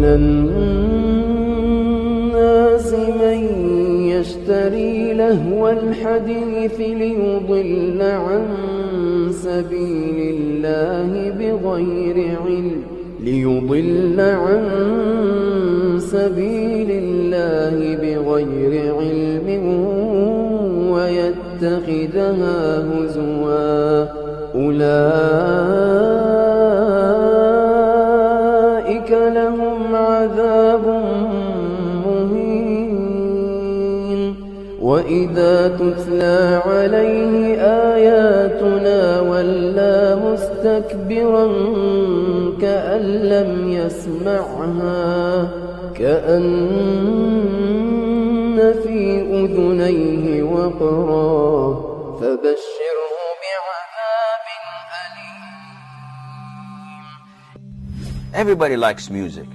الناس من يشتري لهو الحديث ليضل عن سبيل الله بغير علم ويتخذها هزوا أولئك لهم عذاب مهين وإذا تتلى عليه آياتنا ولى مستكبرا كأن لم يسمعها كأن في أذنيه وقرا فبشره بعذاب أليم. Everybody likes music.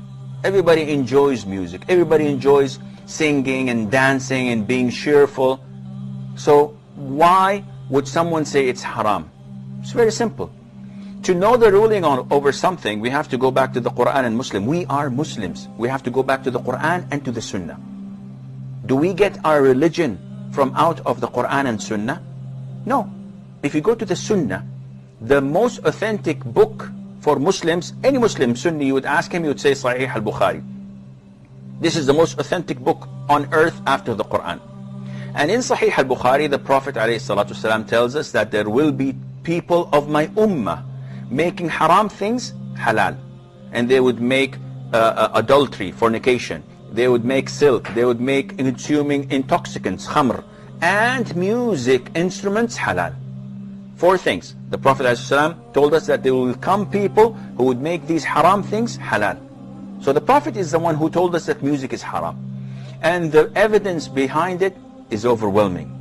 Everybody enjoys music. Everybody enjoys singing and dancing and being cheerful. So why would someone say it's haram? It's very simple. To know the ruling over something, we have to go back to the Quran and Muslim. We are Muslims. We have to go back to the Quran and to the Sunnah. Do we get our religion from out of the Quran and Sunnah? No. If you go to the Sunnah, the most authentic book for Muslims, any Muslim Sunni, you would ask him, you would say Sahih al-Bukhari. This is the most authentic book on earth after the Quran. And in Sahih al-Bukhari, the Prophet ﷺ tells us that there will be people of my ummah making haram things halal. And they would make adultery, fornication. They would make silk. They would make consuming intoxicants, khamr. And music instruments halal. 4 things. The Prophet ﷺ told us that there will come people who would make these haram things halal. So the Prophet is the one who told us that music is haram. And the evidence behind it is overwhelming.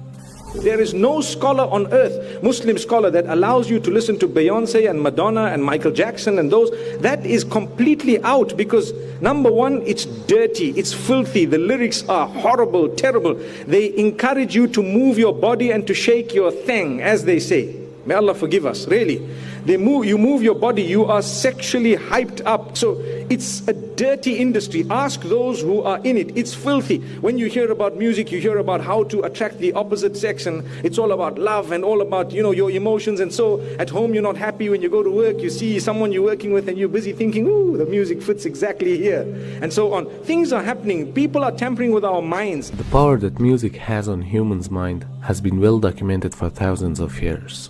There is no scholar on earth, Muslim scholar, that allows you to listen to Beyonce and Madonna and Michael Jackson and those. That is completely out because, number one, it's dirty, it's filthy, the lyrics are horrible, terrible. They encourage you to move your body and to shake your thing, as they say. May Allah forgive us, really. You move your body, you are sexually hyped up. So it's a dirty industry. Ask those who are in it. It's filthy. When you hear about music, you hear about how to attract the opposite sex, and it's all about love and all about, your emotions. And so at home you're not happy. When you go to work, you see someone you're working with and you're busy thinking, ooh, the music fits exactly here, and so on. Things are happening. People are tampering with our minds. The power that music has on humans' mind has been well documented for thousands of years.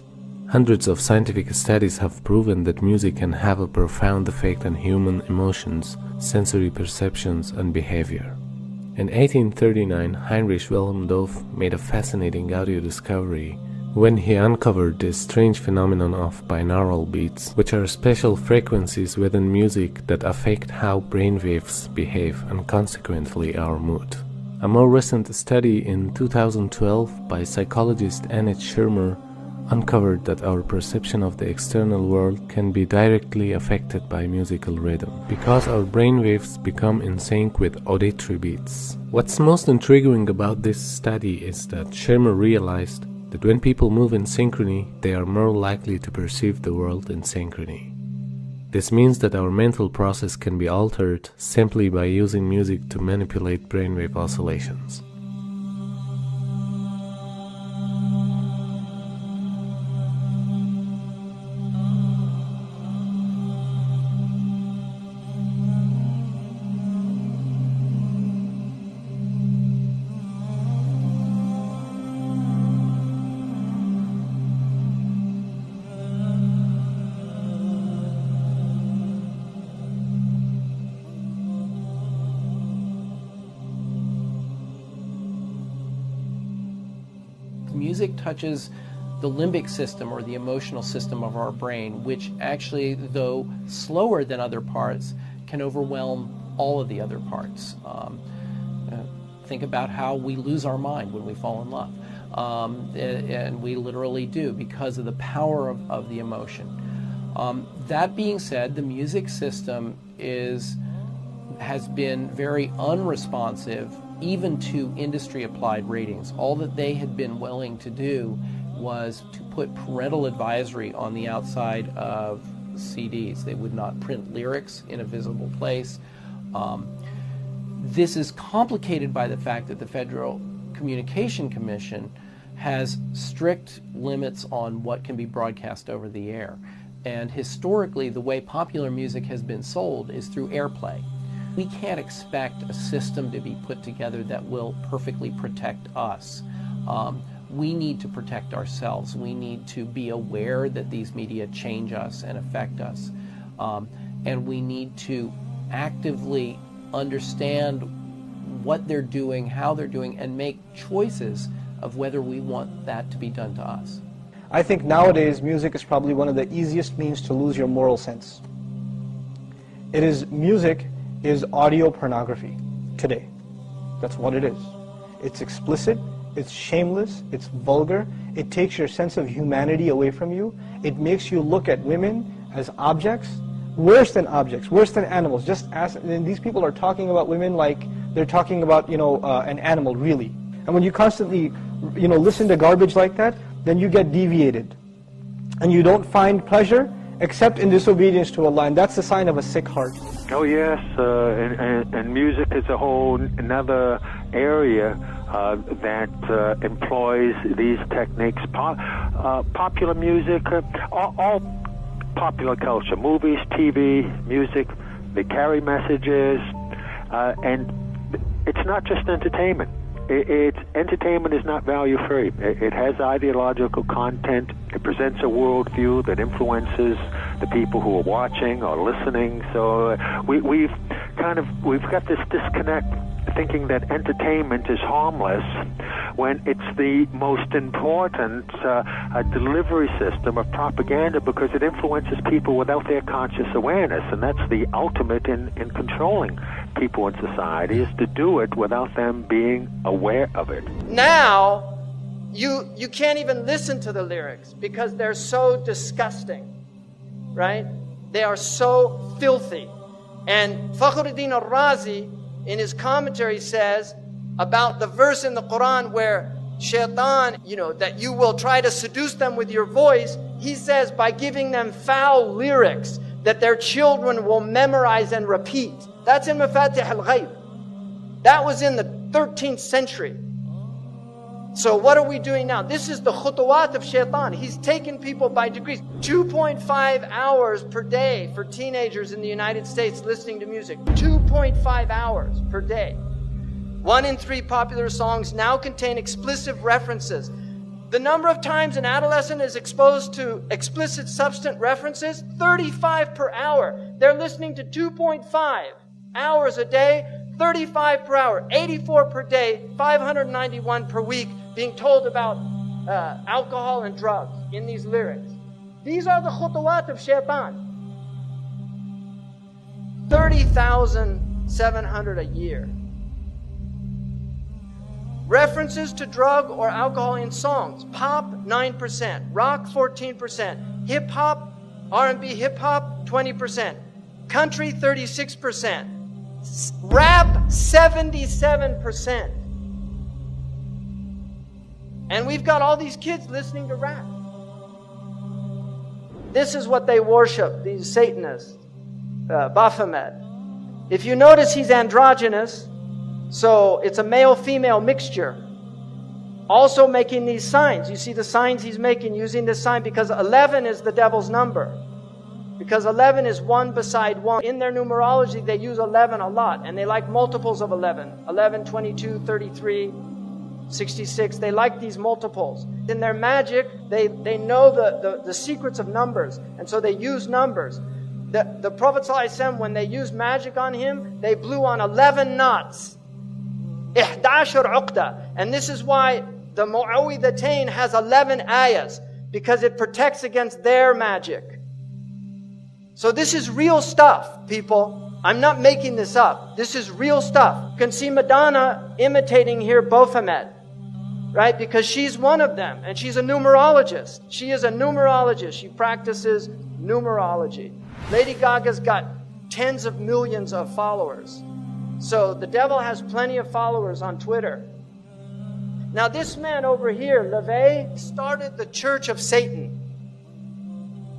Hundreds of scientific studies have proven that music can have a profound effect on human emotions, sensory perceptions, and behavior. In 1839, Heinrich Wilhelm Dove made a fascinating audio discovery when he uncovered this strange phenomenon of binaural beats, which are special frequencies within music that affect how brainwaves behave and consequently our mood. A more recent study in 2012 by psychologist Annette Schirmer uncovered that our perception of the external world can be directly affected by musical rhythm, because our brainwaves become in sync with auditory beats. What's most intriguing about this study is that Schirmer realized that when people move in synchrony, they are more likely to perceive the world in synchrony. This means that our mental process can be altered simply by using music to manipulate brainwave oscillations. Music touches the limbic system, or the emotional system of our brain, which actually, though slower than other parts, can overwhelm all of the other parts. Think about how we lose our mind when we fall in love. And we literally do, because of the power of the emotion. That being said, the music system has been very unresponsive even to industry-applied ratings. All that they had been willing to do was to put parental advisory on the outside of CDs. They would not print lyrics in a visible place. This is complicated by the fact that the Federal Communication Commission has strict limits on what can be broadcast over the air. And historically, the way popular music has been sold is through airplay. We can't expect a system to be put together that will perfectly protect us. We need to protect ourselves. We need to be aware that these media change us and affect us. And we need to actively understand what they're doing, how they're doing, and make choices of whether we want that to be done to us. I think nowadays music is probably one of the easiest means to lose your moral sense. Music is audio pornography today. That's what it is. It's explicit, it's shameless, it's vulgar, it takes your sense of humanity away from you, it makes you look at women as objects, worse than animals. And these people are talking about women like they're talking about, an animal, really. And when you constantly, listen to garbage like that, then you get deviated. And you don't find pleasure except in disobedience to Allah. And that's the sign of a sick heart. Oh, yes. And music is a whole another area that employs these techniques. Popular music, all popular culture, movies, TV, music, they carry messages, and it's not just entertainment. Entertainment is not value-free. It has ideological content. It presents a worldview that influences the people who are watching or listening. So we've got this disconnect, thinking that entertainment is harmless when it's the most important delivery system of propaganda, because it influences people without their conscious awareness, and that's the ultimate in controlling people in society, is to do it without them being aware of it. Now, you can't even listen to the lyrics because they're so disgusting, right? They are so filthy. And Fakhruddin al-Razi, in his commentary, says about the verse in the Quran where shaitan, that you will try to seduce them with your voice, he says by giving them foul lyrics that their children will memorize and repeat. That's in Mafatih al-Ghayb. That was in the 13th century. So what are we doing now? This is the khutuwat of shaitan. He's taken people by degrees. 2.5 hours per day for teenagers in the United States listening to music. 2.5 hours per day. 1 in 3 popular songs now contain explicit references. The number of times an adolescent is exposed to explicit substance references, 35 per hour. They're listening to 2.5 hours a day, 35 per hour, 84 per day, 591 per week, being told about alcohol and drugs in these lyrics. These are the khutuwat of shaitan. 30,700 a year. References to drug or alcohol in songs. Pop, 9%. Rock, 14%. Hip-hop, R&B hip-hop, 20%. Country, 36%. Rap, 77%. And we've got all these kids listening to rap. This is what they worship, these Satanists. Baphomet. If you notice, he's androgynous, so it's a male-female mixture. Also making these signs. You see the signs he's making using this sign because 11 is the devil's number. Because 11 is 1 beside 1. In their numerology, they use 11 a lot, and they like multiples of 11. 11, 22, 33, 66. They like these multiples. In their magic, they know the secrets of numbers, and so they use numbers. The Prophet ﷺ, when they used magic on him, they blew on 11 knots. 11 uqda. And this is why the Mu'awwidhatayn has 11 ayahs, because it protects against their magic. So this is real stuff, people. I'm not making this up. This is real stuff. You can see Madonna imitating here Baphomet, right? Because she's one of them, and she's a numerologist. She is a numerologist. She practices numerology. Lady Gaga's got tens of millions of followers. So the devil has plenty of followers on Twitter. Now this man over here, LaVey, started the Church of Satan.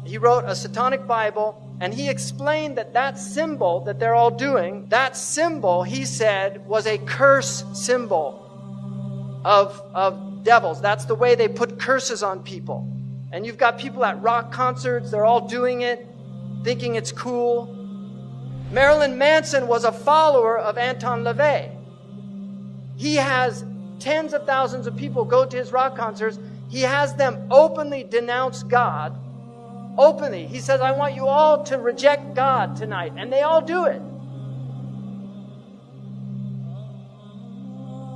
He wrote a satanic Bible, And he explained that that symbol that they're all doing, that symbol, he said, was a curse symbol of devils. That's the way they put curses on people. And you've got people at rock concerts, they're all doing it, thinking it's cool. Marilyn Manson was a follower of Anton LaVey. He has tens of thousands of people go to his rock concerts. He has them openly denounce God. Openly. He says, I want you all to reject God tonight. And they all do it.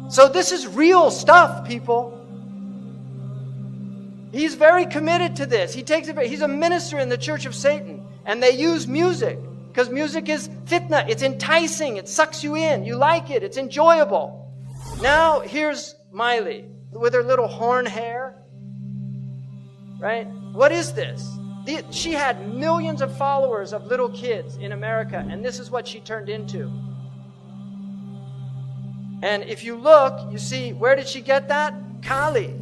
So this is real stuff, people. He's very committed to this. He's a minister in the Church of Satan. And they use music. Because music is fitna. It's enticing. It sucks you in. You like it. It's enjoyable. Now, here's Miley with her little horn hair. Right? What is this? She had millions of followers of little kids in America, and this is what she turned into. And if you look, you see, where did she get that? Kali,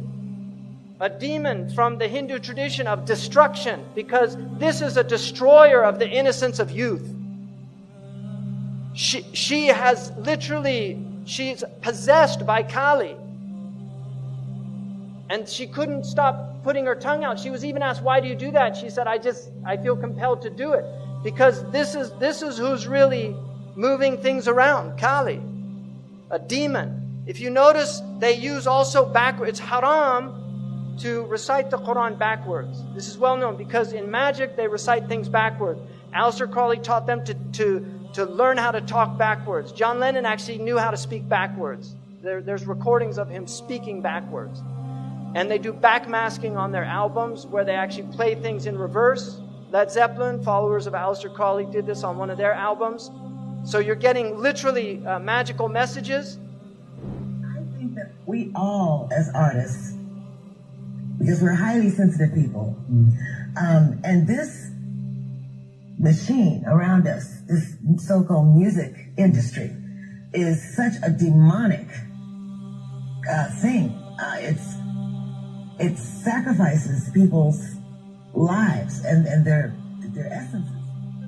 a demon from the Hindu tradition of destruction, because this is a destroyer of the innocence of youth. She has literally, she's possessed by Kali. And she couldn't stop putting her tongue out. She was even asked, why do you do that? She said, I feel compelled to do it. Because this is who's really moving things around. Kali, a demon. If you notice, they use also backwards. It's haram to recite the Quran backwards. This is well known because in magic, they recite things backwards. Aleister Crowley taught them to learn how to talk backwards. John Lennon actually knew how to speak backwards. There's recordings of him speaking backwards. And they do backmasking on their albums where they actually play things in reverse. Led Zeppelin, followers of Aleister Crowley, did this on one of their albums. So you're getting literally magical messages. I think that we all, as artists, because we're highly sensitive people, and this machine around us, this so-called music industry, is such a demonic thing. It sacrifices people's lives and their essences.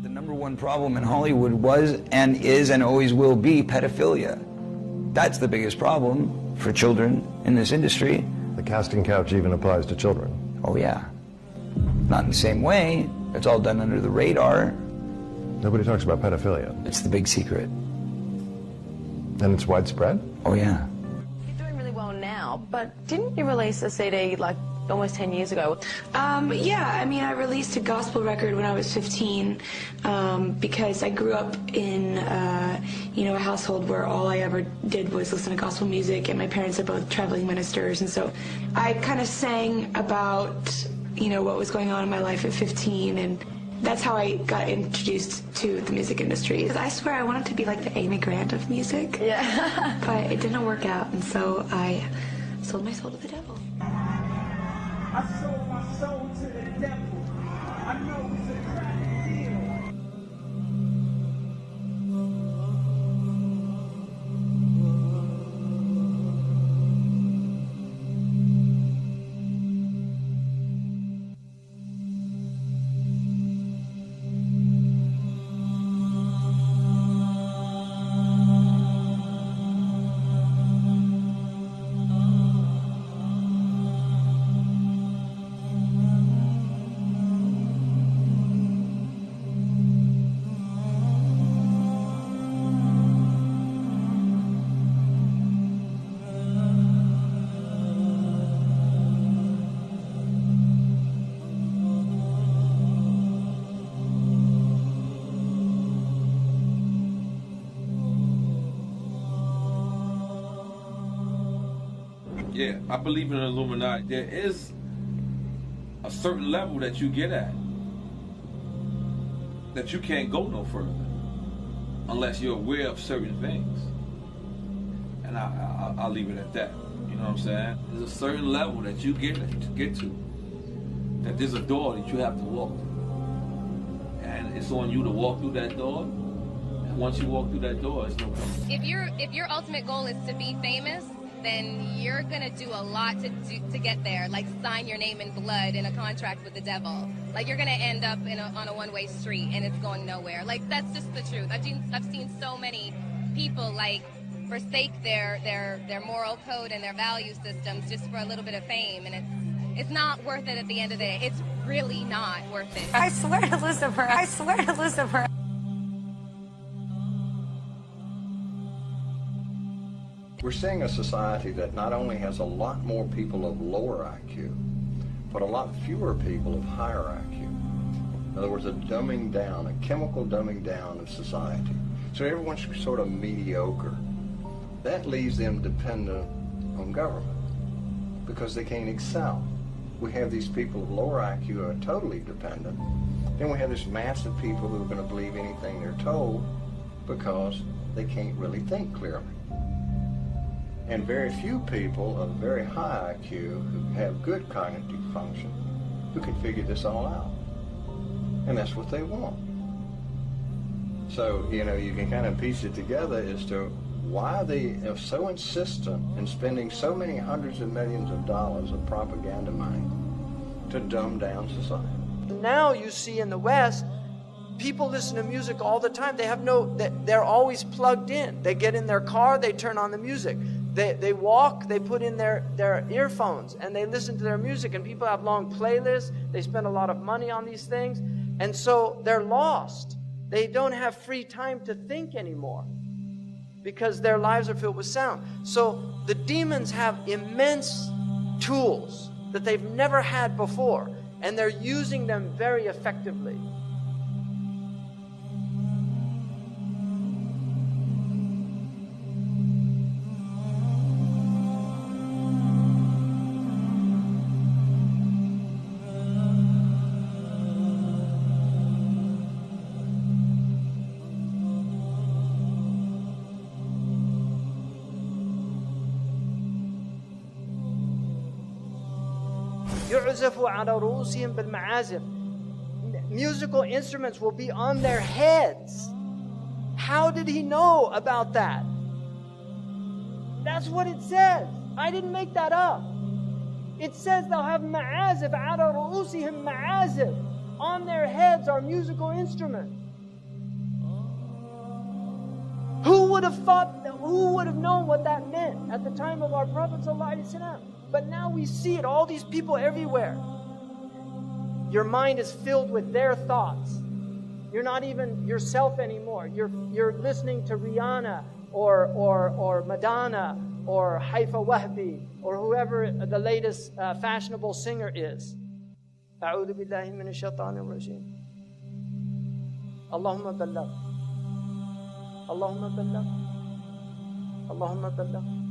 The number one problem in Hollywood was and is and always will be pedophilia. That's the biggest problem for children in this industry. The casting couch even applies to children. Oh yeah. Not in the same way. It's all done under the radar. Nobody talks about pedophilia. It's the big secret. And it's widespread? Oh yeah. But didn't you release a CD like almost 10 years ago? Yeah, I mean, I released a gospel record when I was 15 because I grew up in, a household where all I ever did was listen to gospel music, and my parents are both traveling ministers, and so I kind of sang about, what was going on in my life at 15, and that's how I got introduced to the music industry. I swear I wanted to be like the Amy Grant of music. Yeah. But it didn't work out, and so I sold my soul to the devil. I sold my soul to the devil. I know it's a crack deal. Yeah, I believe in the Illuminati. There is a certain level that you get at that you can't go no further unless you're aware of certain things. And I'll leave it at that. You know what I'm saying? There's a certain level that you get to, that there's a door that you have to walk through. And it's on you to walk through that door. And once you walk through that door, it's no problem. If your ultimate goal is to be famous, then you're gonna do a lot to get there, like sign your name in blood in a contract with the devil. Like you're gonna end up on a one-way street and it's going nowhere. Like that's just the truth. I've seen so many people like forsake their moral code and their value systems just for a little bit of fame, and it's not worth it at the end of the day. It's really not worth it. I swear to Lucifer. I swear to Lucifer. We're seeing a society that not only has a lot more people of lower IQ, but a lot fewer people of higher IQ. In other words, a dumbing down, a chemical dumbing down of society. So everyone's sort of mediocre. That leaves them dependent on government because they can't excel. We have these people of lower IQ who are totally dependent. Then we have this mass of people who are going to believe anything they're told because they can't really think clearly. And very few people of very high IQ who have good cognitive function who can figure this all out. And that's what they want. So, you know, you can kind of piece it together as to why they are so insistent in spending so many hundreds of millions of dollars of propaganda money to dumb down society. Now you see in the West, people listen to music all the time. They're always plugged in. They get in their car, they turn on the music. They walk, they put in their earphones, and they listen to their music. And people have long playlists. They spend a lot of money on these things. And so they're lost. They don't have free time to think anymore because their lives are filled with sound. So the demons have immense tools that they've never had before, and they're using them very effectively. يعزف على رؤوسهم بالمعازف. Musical instruments will be on their heads. How did he know about that? That's what it says. I didn't make that up. It says they'll have ma'azif على رؤوسهم ma'azif. On their heads are musical instruments. Who would have known what that meant at the time of our Prophet ﷺ? But now we see it, all these people everywhere. Your mind is filled with their thoughts. You're not even yourself anymore. You're listening to Rihanna or Madonna or Haifa Wahbi or whoever the latest fashionable singer is. أعوذ بالله من الشيطان الرجيم. اللهم بلغ. اللهم بلغ. اللهم بلغ.